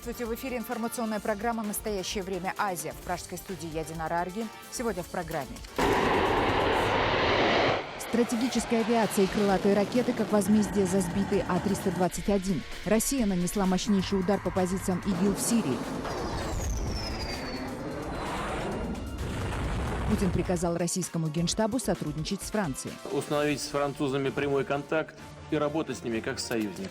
Здравствуйте! В эфире информационная программа «Настоящее время. Азия». В пражской студии я Динара Арги. Сегодня в программе. Стратегическая авиация и крылатые ракеты как возмездие за сбитый А-321. Россия нанесла мощнейший удар по позициям ИГИЛ в Сирии. Путин приказал российскому генштабу сотрудничать с Францией. Установить с французами прямой контакт и работать с ними как с союзниками.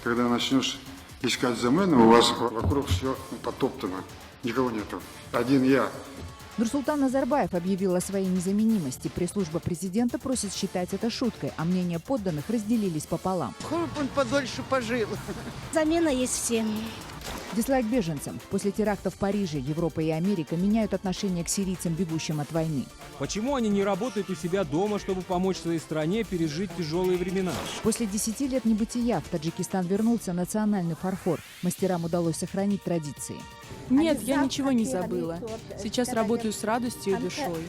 Когда начнешь искать замену, у вас вокруг все потоптано. Никого нету. Один я. Нурсултан Назарбаев объявил о своей незаменимости. Пресс-служба президента просит считать это шуткой, а мнения подданных разделились пополам. Хоть он подольше пожил. Замена есть всем. Дизлайк беженцам. После терактов в Париже Европа и Америка меняют отношение к сирийцам, бегущим от войны. Почему они не работают у себя дома, чтобы помочь своей стране пережить тяжелые времена? После 10 лет небытия в Таджикистан вернулся национальный фарфор. Мастерам удалось сохранить традиции. Нет, я ничего не забыла. Сейчас работаю с радостью и душой.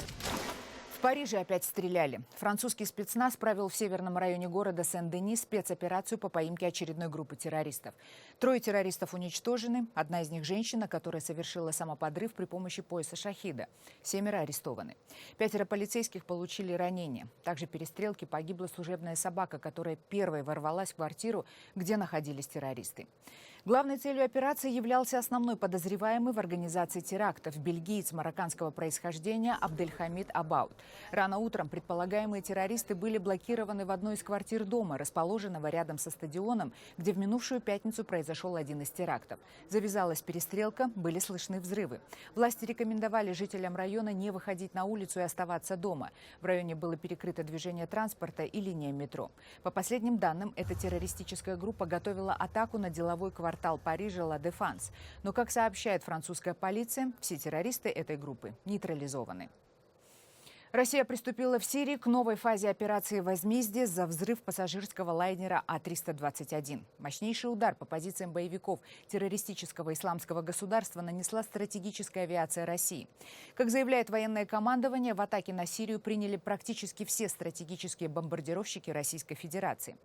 В Париже опять стреляли. Французский спецназ провел в северном районе города Сен-Дени спецоперацию по поимке очередной группы террористов. 3 террористов уничтожены. Одна из них женщина, которая совершила самоподрыв при помощи пояса шахида. 7 арестованы. 5 полицейских получили ранения. Также в перестрелке погибла служебная собака, которая первой ворвалась в квартиру, где находились террористы. Главной целью операции являлся основной подозреваемый в организации терактов – бельгиец марокканского происхождения Абдельхамид Абаут. Рано утром предполагаемые террористы были блокированы в одной из квартир дома, расположенного рядом со стадионом, где в минувшую пятницу произошел один из терактов. Завязалась перестрелка, были слышны взрывы. Власти рекомендовали жителям района не выходить на улицу и оставаться дома. В районе было перекрыто движение транспорта и линия метро. По последним данным, эта террористическая группа готовила атаку на деловой квартал Парижа Ла Дефанс. Но, как сообщает французская полиция, все террористы этой группы нейтрализованы. Россия приступила в Сирии к новой фазе операции «Возмездие» за взрыв пассажирского лайнера А-321. Мощнейший удар по позициям боевиков террористического исламского государства нанесла стратегическая авиация России. Как заявляет военное командование, в атаке на Сирию приняли практически все стратегические бомбардировщики Российской Федерации.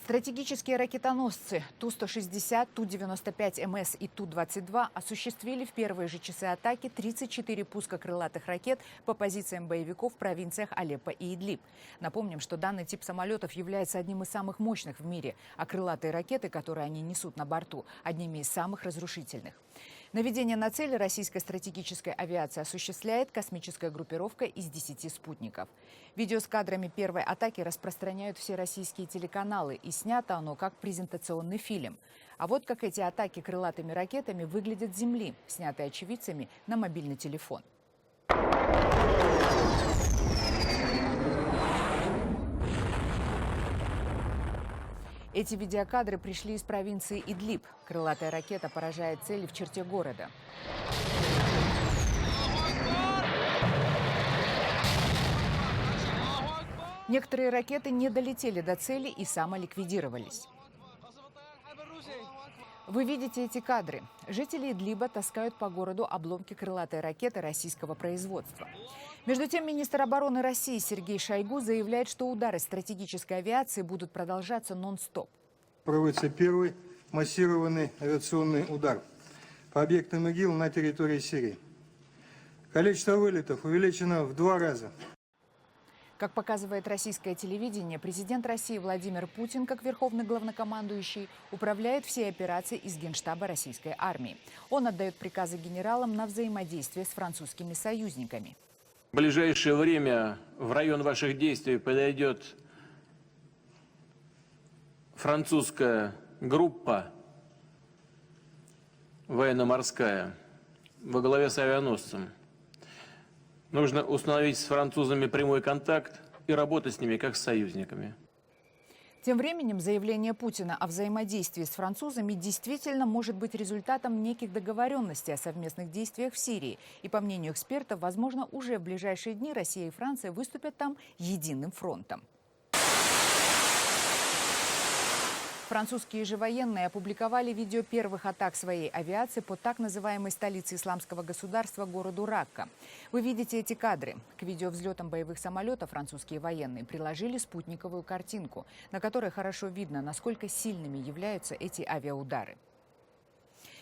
Стратегические ракетоносцы Ту-160, Ту-95МС и Ту-22 осуществили в первые же часы атаки 34 пуска крылатых ракет по позициям боевиков в провинциях Алеппо и Идлиб. Напомним, что данный тип самолетов является одним из самых мощных в мире, а крылатые ракеты, которые они несут на борту, одними из самых разрушительных. Наведение на цели российская стратегическая авиация осуществляет космическая группировка из 10 спутников. Видео с кадрами первой атаки распространяют все российские телеканалы, и снято оно как презентационный фильм. А вот как эти атаки крылатыми ракетами выглядят с земли, снятые очевидцами на мобильный телефон. Эти видеокадры пришли из провинции Идлиб. Крылатая ракета поражает цели в черте города. Некоторые ракеты не долетели до цели и самоликвидировались. Вы видите эти кадры. Жители Идлиба таскают по городу обломки крылатой ракеты российского производства. Между тем, министр обороны России Сергей Шойгу заявляет, что удары стратегической авиации будут продолжаться нон-стоп. Проводится первый массированный авиационный удар по объектам ИГИЛ на территории Сирии. Количество вылетов увеличено в 2 раза. Как показывает российское телевидение, президент России Владимир Путин, как верховный главнокомандующий, управляет всей операцией из Генштаба российской армии. Он отдает приказы генералам на взаимодействие с французскими союзниками. В ближайшее время в район ваших действий подойдет французская группа военно-морская во главе с авианосцем. Нужно установить с французами прямой контакт и работать с ними как с союзниками. Тем временем заявление Путина о взаимодействии с французами действительно может быть результатом неких договоренностей о совместных действиях в Сирии. И, по мнению экспертов, возможно, уже в ближайшие дни Россия и Франция выступят там единым фронтом. Французские же военные опубликовали видео первых атак своей авиации по так называемой столице исламского государства городу Ракка. Вы видите эти кадры. К видео взлетом боевых самолетов французские военные приложили спутниковую картинку, на которой хорошо видно, насколько сильными являются эти авиаудары.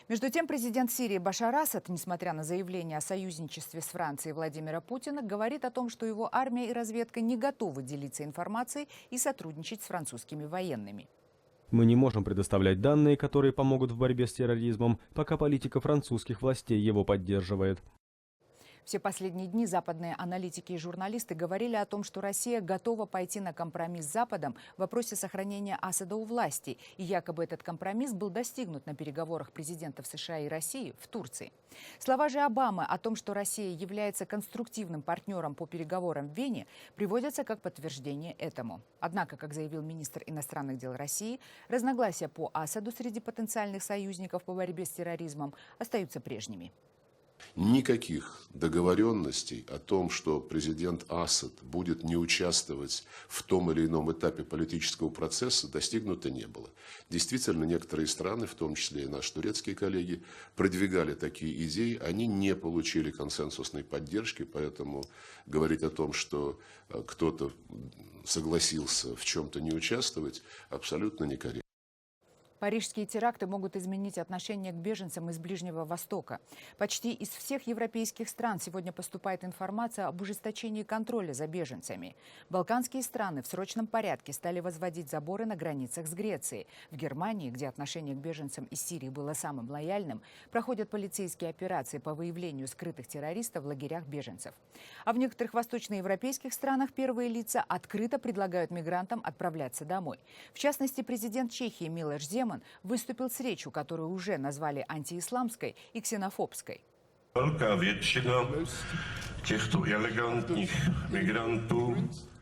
Между тем, президент Сирии Башар Асад, несмотря на заявление о союзничестве с Францией Владимира Путина, говорит о том, что его армия и разведка не готовы делиться информацией и сотрудничать с французскими военными. Мы не можем предоставлять данные, которые помогут в борьбе с терроризмом, пока политика французских властей его поддерживает. Все последние дни западные аналитики и журналисты говорили о том, что Россия готова пойти на компромисс с Западом в вопросе сохранения Асада у власти. И якобы этот компромисс был достигнут на переговорах президентов США и России в Турции. Слова же Обамы о том, что Россия является конструктивным партнером по переговорам в Вене, приводятся как подтверждение этому. Однако, как заявил министр иностранных дел России, разногласия по Асаду среди потенциальных союзников по борьбе с терроризмом остаются прежними. Никаких договоренностей о том, что президент Асад будет не участвовать в том или ином этапе политического процесса, достигнуто не было. Действительно, некоторые страны, в том числе и наши турецкие коллеги, продвигали такие идеи, они не получили консенсусной поддержки, поэтому говорить о том, что кто-то согласился в чем-то не участвовать, абсолютно некорректно. Парижские теракты могут изменить отношение к беженцам из Ближнего Востока. Почти из всех европейских стран сегодня поступает информация об ужесточении контроля за беженцами. Балканские страны в срочном порядке стали возводить заборы на границах с Грецией. В Германии, где отношение к беженцам из Сирии было самым лояльным, проходят полицейские операции по выявлению скрытых террористов в лагерях беженцев. А в некоторых восточноевропейских странах первые лица открыто предлагают мигрантам отправляться домой. В частности, президент Чехии Милош Земан выступил с речью, которую уже назвали антиисламской и ксенофобской.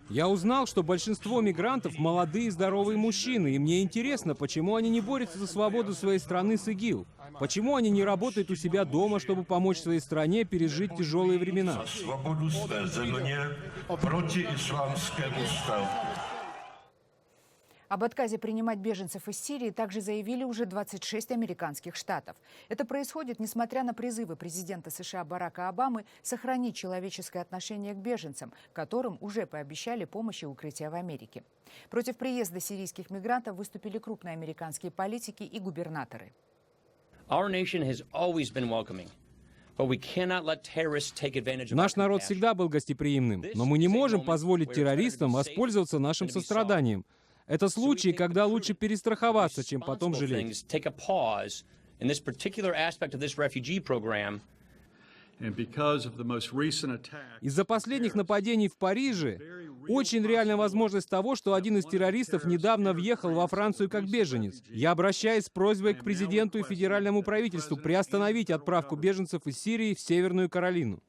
Я узнал, что большинство мигрантов – молодые здоровые мужчины, и мне интересно, почему они не борются за свободу своей страны с ИГИЛ? Почему они не работают у себя дома, чтобы помочь своей стране пережить тяжелые времена? Об отказе принимать беженцев из Сирии также заявили уже 26 американских штатов. Это происходит, несмотря на призывы президента США Барака Обамы сохранить человеческое отношение к беженцам, которым уже пообещали помощь и укрытие в Америке. Против приезда сирийских мигрантов выступили крупные американские политики и губернаторы. Наш народ всегда был гостеприимным, но мы не можем позволить террористам воспользоваться нашим состраданием. Это случаи, когда лучше перестраховаться, чем потом жалеть. Из-за последних нападений в Париже очень реальная возможность того, что один из террористов недавно въехал во Францию как беженец. Я обращаюсь с просьбой к президенту и федеральному правительству приостановить отправку беженцев из Сирии в Северную Каролину.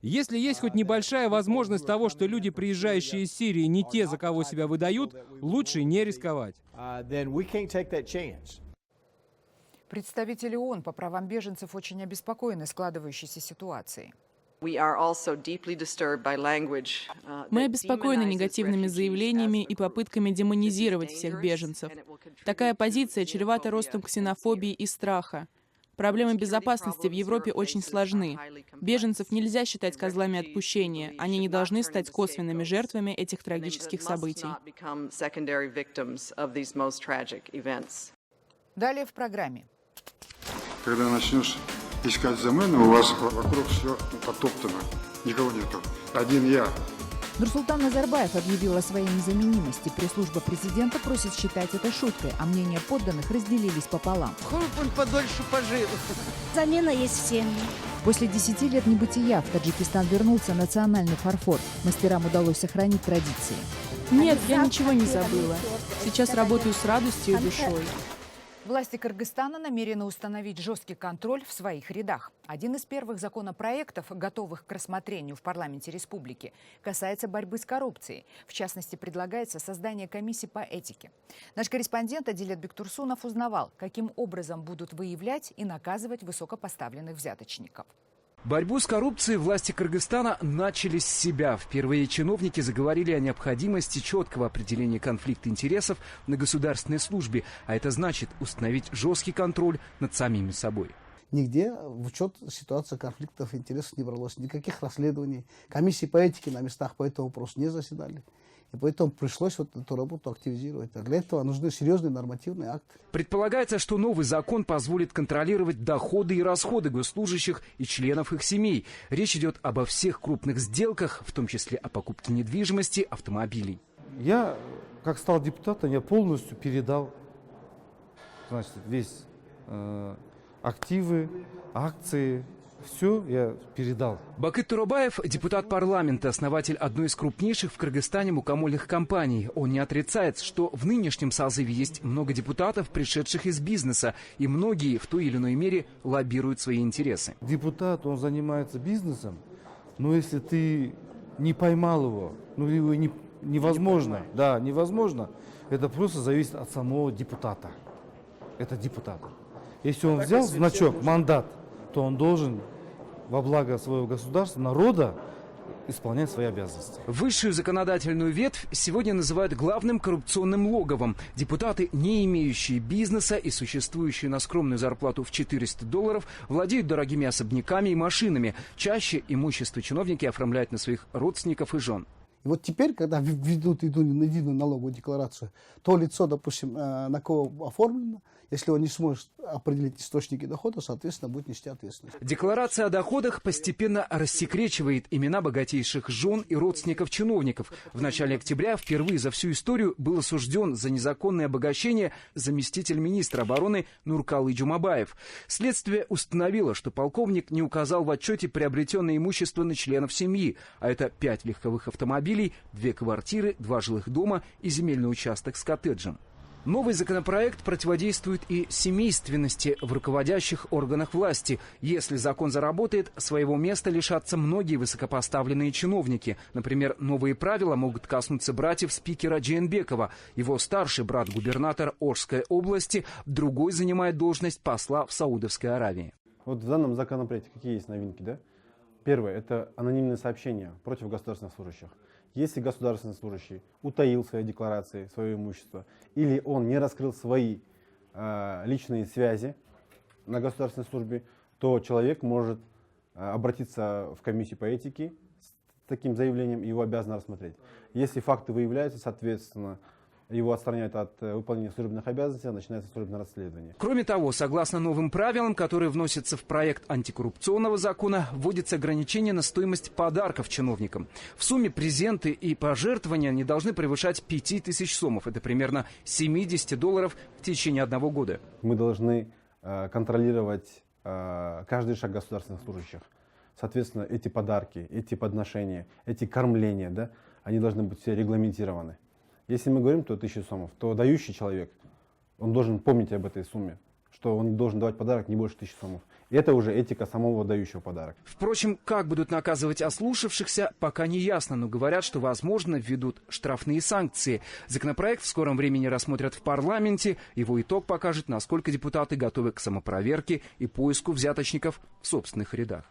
Если есть хоть небольшая возможность того, что люди, приезжающие из Сирии, не те, за кого себя выдают, лучше не рисковать. Представители ООН по правам беженцев очень обеспокоены складывающейся ситуацией. Мы обеспокоены негативными заявлениями и попытками демонизировать всех беженцев. Такая позиция чревата ростом ксенофобии и страха. Проблемы безопасности в Европе очень сложны. Беженцев нельзя считать козлами отпущения. Они не должны стать косвенными жертвами этих трагических событий. Далее в программе. Когда начнешь искать замену, у вас вокруг все потоптано. Никого нету. Один я. Нурсултан Назарбаев объявил о своей незаменимости. Пресс-служба президента просит считать это шуткой, а мнения подданных разделились пополам. Хуй он подольше пожил. Замена есть всем. После 10 лет небытия в Таджикистан вернулся национальный фарфор. Мастерам удалось сохранить традиции. Нет, я ничего не забыла. Сейчас работаю с радостью и душой. Власти Кыргызстана намерены установить жесткий контроль в своих рядах. Один из первых законопроектов, готовых к рассмотрению в парламенте республики, касается борьбы с коррупцией. В частности, предлагается создание комиссии по этике. Наш корреспондент Адилет Бектурсунов узнавал, каким образом будут выявлять и наказывать высокопоставленных взяточников. Борьбу с коррупцией власти Кыргызстана начали с себя. Впервые чиновники заговорили о необходимости четкого определения конфликта интересов на государственной службе, а это значит установить жесткий контроль над самими собой. Нигде в учет ситуации конфликтов интересов не бралось, никаких расследований. Комиссии по этике на местах по этому вопросу не заседали. И поэтому пришлось вот эту работу активизировать. А для этого нужны серьезные нормативные акты. Предполагается, что новый закон позволит контролировать доходы и расходы госслужащих и членов их семей. Речь идет обо всех крупных сделках, в том числе о покупке недвижимости, автомобилей. Я, как стал депутатом, я полностью передал, значит, весь активы, акции. Все я передал. Бакыт Турабаев – депутат парламента, основатель одной из крупнейших в Кыргызстане мукомольных компаний. Он не отрицает, что в нынешнем созыве есть много депутатов, пришедших из бизнеса, и многие в той или иной мере лоббируют свои интересы. Депутат, он занимается бизнесом, но если ты не поймал его, ну его невозможно, да, невозможно, это просто зависит от самого депутата. Это депутата. Если он взял значок, мандат, то он должен во благо своего государства, народа, исполнять свои обязанности. Высшую законодательную ветвь сегодня называют главным коррупционным логовом. Депутаты, не имеющие бизнеса и существующие на скромную зарплату в $400, владеют дорогими особняками и машинами. Чаще имущество чиновники оформляют на своих родственников и жен. И вот теперь, когда ведут единую налоговую декларацию, то лицо, допустим, на кого оформлено, если он не сможет определить источники дохода, соответственно, будет нести ответственность. Декларация о доходах постепенно рассекречивает имена богатейших жен и родственников чиновников. В начале октября впервые за всю историю был осужден за незаконное обогащение заместитель министра обороны Нуркалы Джумабаев. Следствие установило, что полковник не указал в отчете приобретенное имущество на членов семьи, а это 5 легковых автомобилей, 2 квартиры, 2 жилых дома и земельный участок с коттеджем. Новый законопроект противодействует и семейственности в руководящих органах власти. Если закон заработает, своего места лишатся многие высокопоставленные чиновники. Например, новые правила могут коснуться братьев спикера Джейнбекова. Его старший брат губернатор Орской области, другой занимает должность посла в Саудовской Аравии. Вот в данном законопроекте какие есть новинки, да? Первое – это анонимные сообщения против государственных служащих. Если государственный служащий утаил свои декларации, свое имущество, или он не раскрыл свои личные связи на государственной службе, то человек может обратиться в комиссию по этике с таким заявлением, и его обязаны рассмотреть. Если факты выявляются, соответственно, его отстраняют от выполнения служебных обязанностей, начинается служебное расследование. Кроме того, согласно новым правилам, которые вносятся в проект антикоррупционного закона, вводится ограничение на стоимость подарков чиновникам. В сумме презенты и пожертвования не должны превышать 5000 сомов. Это примерно $70 в течение 1 года. Мы должны контролировать каждый шаг государственных служащих. Соответственно, эти подарки, эти подношения, эти кормления, да, они должны быть все регламентированы. Если мы говорим, то 1000 сомов, то дающий человек, он должен помнить об этой сумме, что он должен давать подарок не больше 1000 сомов. И это уже этика самого дающего подарок. Впрочем, как будут наказывать ослушавшихся, пока не ясно, но говорят, что, возможно, введут штрафные санкции. Законопроект в скором времени рассмотрят в парламенте. Его итог покажет, насколько депутаты готовы к самопроверке и поиску взяточников в собственных рядах.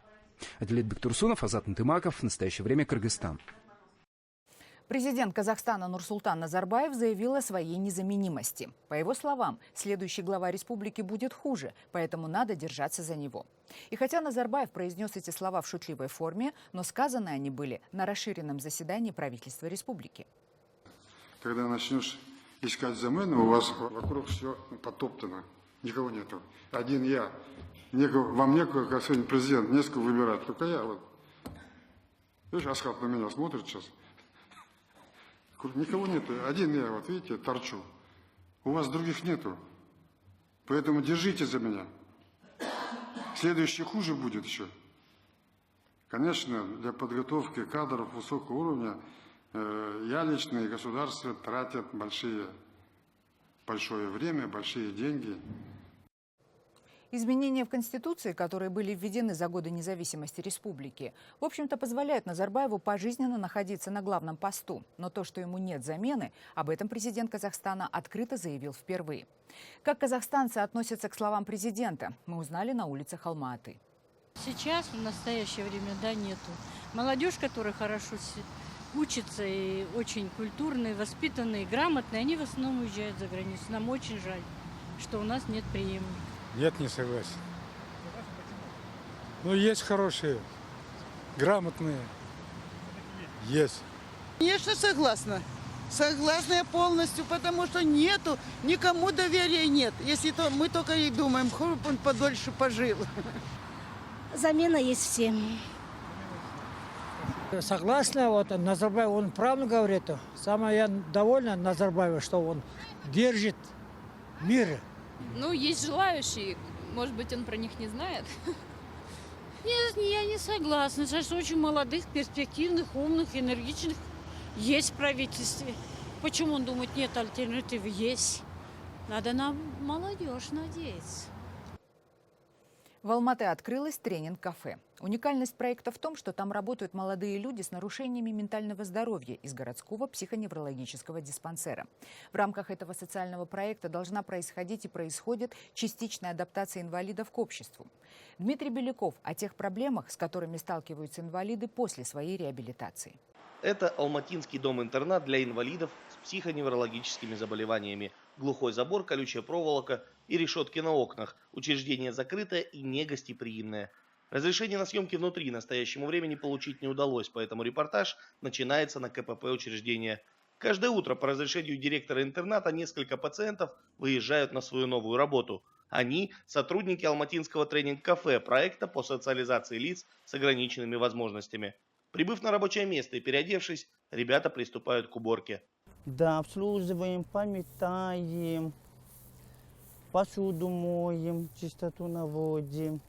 Адилет Бектурсунов, Азат Нтымаков. В настоящее время Кыргызстан. Президент Казахстана Нурсултан Назарбаев заявил о своей незаменимости. По его словам, следующий глава республики будет хуже, поэтому надо держаться за него. И хотя Назарбаев произнес эти слова в шутливой форме, но сказаны они были на расширенном заседании правительства республики. Когда начнешь искать замену, у вас вокруг все потоптано, никого нету. Один я. Вам некого, как сегодня президент, несколько выбирать, только я. Вот. Видишь, Асхат на меня смотрит сейчас. Никого нету. Один я, вот видите, торчу. У вас других нету. Поэтому держите за меня. Следующий хуже будет еще. Конечно, для подготовки кадров высокого уровня я лично и государство тратят большое время, большие деньги. Изменения в Конституции, которые были введены за годы независимости республики, в общем-то позволяют Назарбаеву пожизненно находиться на главном посту. Но то, что ему нет замены, об этом президент Казахстана открыто заявил впервые. Как казахстанцы относятся к словам президента, мы узнали на улицах Алма-Аты. Сейчас, в настоящее время, да, нету. Молодежь, которая хорошо учится и очень культурные, воспитанные, грамотные, они в основном уезжают за границу. Нам очень жаль, что у нас нет преемников. Нет, не согласен. Ну, есть хорошие, грамотные. Есть. Конечно, согласна. Согласна я полностью, потому что нету, никому доверия нет. Если то мы только и думаем, хоть он подольше пожил. Замена есть всем. Согласна, вот Назарбаев, он правильно говорит. Самое я довольна Назарбаевым, что он держит мир. Ну, есть желающие. Может быть, он про них не знает? Нет, я не согласна. Сейчас очень молодых, перспективных, умных, энергичных есть в правительстве. Почему он думает, нет альтернативы? Есть. Надо на молодежь надеяться. В Алматы открылось тренинг-кафе. Уникальность проекта в том, что там работают молодые люди с нарушениями ментального здоровья из городского психоневрологического диспансера. В рамках этого социального проекта должна происходить и происходит частичная адаптация инвалидов к обществу. Дмитрий Беляков о тех проблемах, с которыми сталкиваются инвалиды после своей реабилитации. Это алматинский дом-интернат для инвалидов с психоневрологическими заболеваниями. Глухой забор, колючая проволока и решетки на окнах. Учреждение закрытое и не гостеприимное. Разрешение на съемки внутри настоящему времени получить не удалось, поэтому репортаж начинается на КПП учреждения. Каждое утро по разрешению директора интерната несколько пациентов выезжают на свою новую работу. Они – сотрудники алматинского тренинг-кафе, проекта по социализации лиц с ограниченными возможностями. Прибыв на рабочее место и переодевшись, ребята приступают к уборке. Да, обслуживаем, пометаем, посуду моем, чистоту наводим.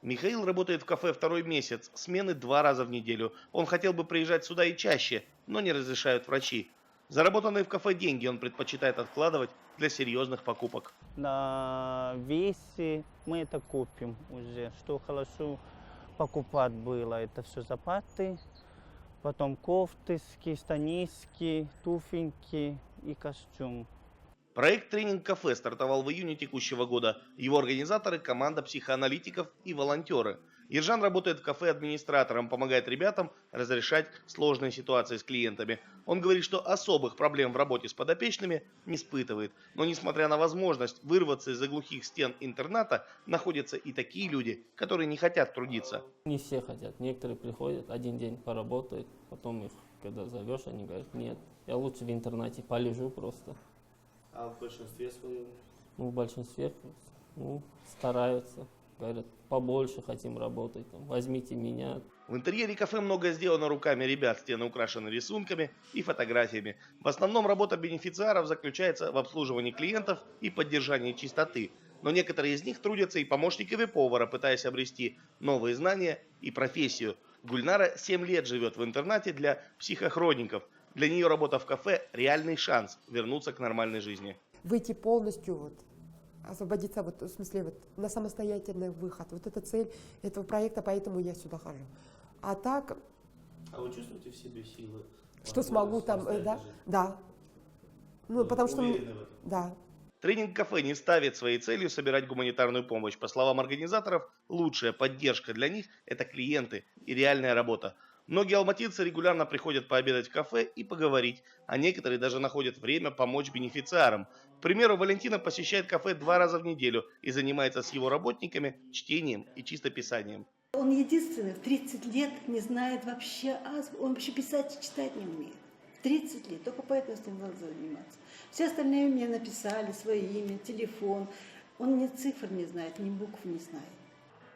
Михаил работает в кафе второй месяц, смены 2 раза в неделю. Он хотел бы приезжать сюда и чаще, но не разрешают врачи. Заработанные в кафе деньги он предпочитает откладывать для серьезных покупок. На весе мы это купим уже, что хорошо покупать было. Это все запаты, потом кофтыски, станиски, туфельки и костюм. Проект «Тренинг-кафе» стартовал в июне текущего года. Его организаторы – команда психоаналитиков и волонтеры. Ержан работает в кафе администратором, помогает ребятам разрешать сложные ситуации с клиентами. Он говорит, что особых проблем в работе с подопечными не испытывает. Но несмотря на возможность вырваться из-за глухих стен интерната, находятся и такие люди, которые не хотят трудиться. Не все хотят. Некоторые приходят, один день поработают, потом их, когда зовешь, они говорят, нет, я лучше в интернате полежу просто. А в большинстве своем? Ну, в большинстве стараются. Говорят, побольше хотим работать, там, возьмите меня. В интерьере кафе многое сделано руками ребят, стены украшены рисунками и фотографиями. В основном работа бенефициаров заключается в обслуживании клиентов и поддержании чистоты. Но некоторые из них трудятся и помощниками повара, пытаясь обрести новые знания и профессию. Гульнара 7 лет живет в интернате для психохроников. Для нее работа в кафе – реальный шанс вернуться к нормальной жизни. Выйти полностью, освободиться, в смысле, на самостоятельный выход. Вот это цель этого проекта, поэтому я сюда хожу. А так... А вы чувствуете в себе силы? Что смогу там, да? Да. Ну, потому что... Да. Тренинг-кафе не ставит своей целью собирать гуманитарную помощь. По словам организаторов, лучшая поддержка для них – это клиенты и реальная работа. Многие алматинцы регулярно приходят пообедать в кафе и поговорить, а некоторые даже находят время помочь бенефициарам. К примеру, Валентина посещает кафе 2 раза в неделю и занимается с его работниками чтением и чистописанием. Он единственный в 30 лет не знает вообще азбуку, он вообще писать и читать не умеет. 30 лет, только поэтому с ним надо заниматься. Все остальные мне написали свое имя, телефон. Он ни цифр не знает, ни букв не знает.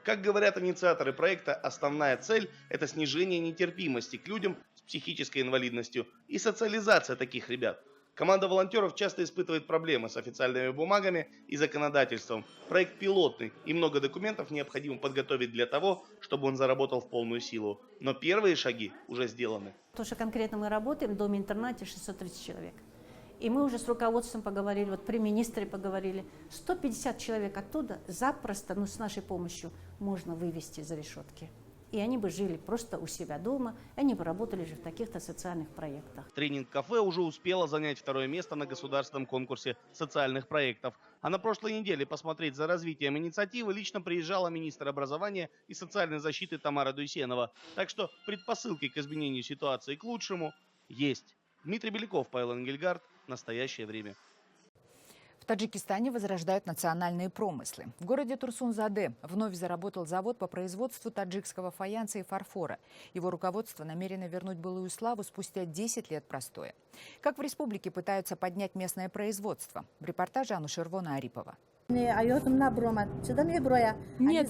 Как говорят инициаторы проекта, основная цель – это снижение нетерпимости к людям с психической инвалидностью и социализация таких ребят. Команда волонтеров часто испытывает проблемы с официальными бумагами и законодательством. Проект пилотный, и много документов необходимо подготовить для того, чтобы он заработал в полную силу. Но первые шаги уже сделаны. То, что конкретно мы работаем в доме-интернате 630 человек. И мы уже с руководством поговорили, при министре поговорили. 150 человек оттуда запросто, с нашей помощью, можно вывести за решетки. и они бы жили просто у себя дома, они бы работали же в таких-то социальных проектах. Тренинг-кафе уже успело занять второе место на государственном конкурсе социальных проектов. А на прошлой неделе посмотреть за развитием инициативы лично приезжала министр образования и социальной защиты Тамара Дуйсенова. Так что предпосылки к изменению ситуации к лучшему есть. Дмитрий Беляков, Павел Энгельгард. Настоящее время. В Таджикистане возрождают национальные промыслы. В городе Турсун-Заде вновь заработал завод по производству таджикского фаянса и фарфора. Его руководство намерено вернуть былую славу спустя 10 лет простоя. Как в республике пытаются поднять местное производство? В репортаже Анушервона Арипова. Нет,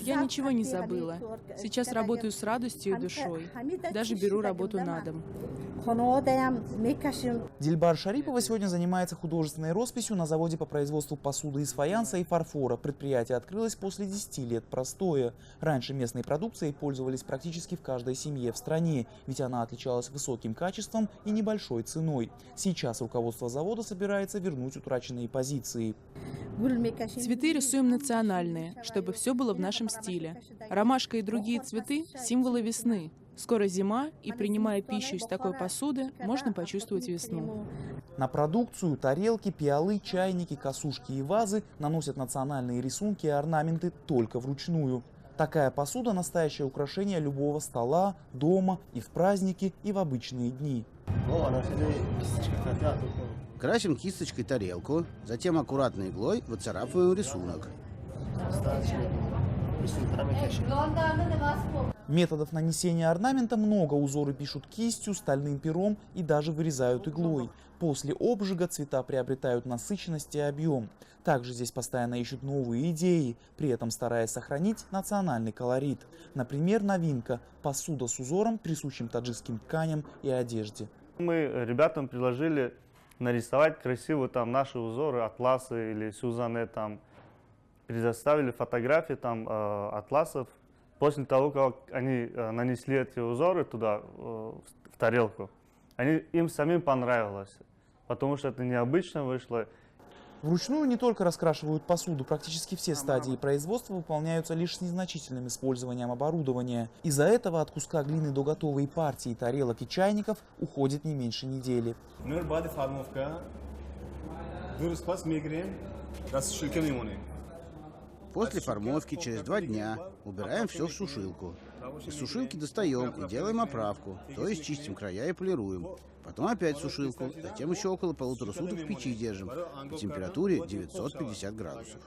я ничего не забыла. Сейчас работаю с радостью и душой. Даже беру работу на дом. Дильбар Шарипова сегодня занимается художественной росписью на заводе по производству посуды из фаянса и фарфора. Предприятие открылось после 10 лет простоя. Раньше местной продукцией пользовались практически в каждой семье в стране, ведь она отличалась высоким качеством и небольшой ценой. Сейчас руководство завода собирается вернуть утраченные позиции. Цветы рисуем национальные, чтобы все было в нашем стиле. Ромашка и другие цветы – символы весны. Скоро зима, и принимая пищу из такой посуды, можно почувствовать весну. На продукцию тарелки, пиалы, чайники, косушки и вазы наносят национальные рисунки и орнаменты только вручную. Такая посуда – настоящее украшение любого стола, дома и в праздники, и в обычные дни. Красим кисточкой тарелку, затем аккуратной иглой выцарапываем рисунок. Методов нанесения орнамента много. Узоры пишут кистью, стальным пером и даже вырезают иглой. После обжига цвета приобретают насыщенность и объем. Также здесь постоянно ищут новые идеи, при этом стараясь сохранить национальный колорит. Например, новинка – посуда с узором, присущим таджикским тканям и одежде. Мы ребятам предложили нарисовать красиво там наши узоры, атласы или сюзаны там. Предоставили фотографии там атласов. После того, как они нанесли эти узоры туда, в тарелку, им самим понравилось, потому что это необычно вышло. Вручную не только раскрашивают посуду, практически все стадии производства выполняются лишь с незначительным использованием оборудования. Из-за этого от куска глины до готовой партии тарелок и чайников уходит не меньше недели. После формовки через 2 дня убираем все в сушилку. Из сушилки достаем и делаем оправку, то есть чистим края и полируем. Потом опять в сушилку, затем еще около 1,5 суток в печи держим по температуре 950 градусов.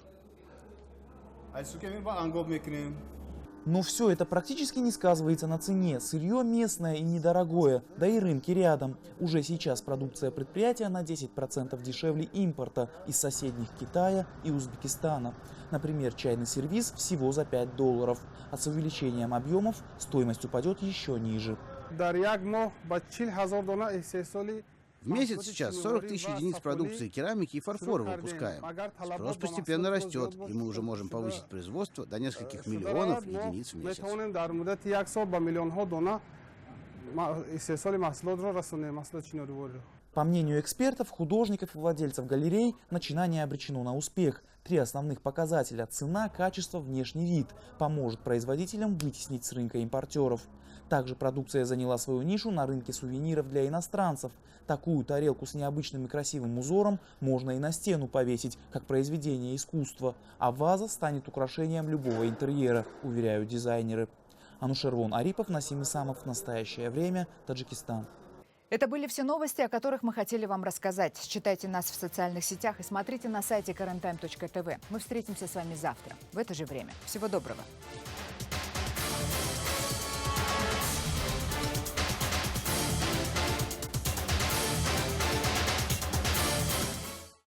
Но все это практически не сказывается на цене. Сырье местное и недорогое, да и рынки рядом. Уже сейчас продукция предприятия на 10% дешевле импорта из соседних Китая и Узбекистана. Например, чайный сервиз всего за $5, а с увеличением объемов стоимость упадет еще ниже. В месяц сейчас 40 тысяч единиц продукции керамики и фарфора выпускаем. Спрос постепенно растет, и мы уже можем повысить производство до нескольких миллионов единиц в месяц. По мнению экспертов, художников и владельцев галерей, начинание обречено на успех. 3 основных показателя – цена, качество, внешний вид – поможет производителям вытеснить с рынка импортеров. Также продукция заняла свою нишу на рынке сувениров для иностранцев. Такую тарелку с необычным и красивым узором можно и на стену повесить, как произведение искусства. А ваза станет украшением любого интерьера, уверяют дизайнеры. Анушервон Арипов, Насим Исамов. Настоящее время. Таджикистан. Это были все новости, о которых мы хотели вам рассказать. Читайте нас в социальных сетях и смотрите на сайте KarenTime.tv. Мы встретимся с вами завтра в это же время. Всего доброго.